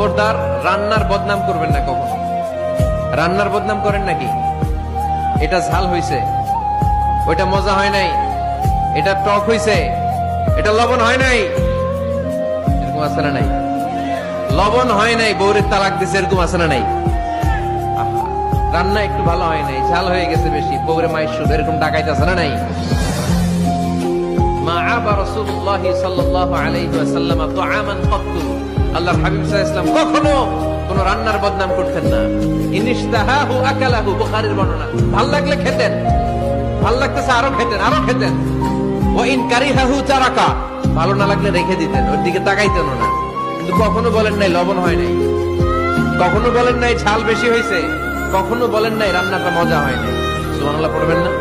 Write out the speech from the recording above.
খবরদার রান্নার বদনাম করবেন না কখনো। রান্নার বদনাম করেন নাকি? এটা ঝাল হইছে, ওইটা মজা হয় নাই, এটা টক হইছে, এটা লবণ হয় নাই, এরকম আছে না নাই? লবণ হয় নাই, বউরে তালাক দিছে, এরকম আছে না নাই? রান্না একটু ভালো হয় নাই, ঝাল হয়ে গেছে বেশি, বউরে মায়ের সুদ, এরকম ডাকাইতে আছে না নাই? মা আবা রাসূলুল্লাহি সাল্লাল্লাহু আলাইহি ওয়াসাল্লাম তুআমান ক্বাত্তু, আল্লাহর হাবিব সাল্লাল্লাহু আলাইহি ওয়াসাল্লাম কখনো কোন রান্নার বদনাম করতেন না। ইনিশতাহাহু আকালাহু, বুখারীর বর্ণনা। ভাল লাগলে খেতেন, ভাল লাগতেছে আরো খেতেন, আরো খেতেন। ওয়া ইন কারিহাহু তারাকা, ভালো না লাগলে রেখে দিতেন, ওর দিকে তাকাইতেন না। কিন্তু কখনো বলেন নাই লবণ হয় নাই, কখনো বলেন নাই ঝাল বেশি হয়েছে, কখনো বলেন নাই রান্নাটা মজা হয় নাই। সুবহানাল্লাহ পড়বেন না?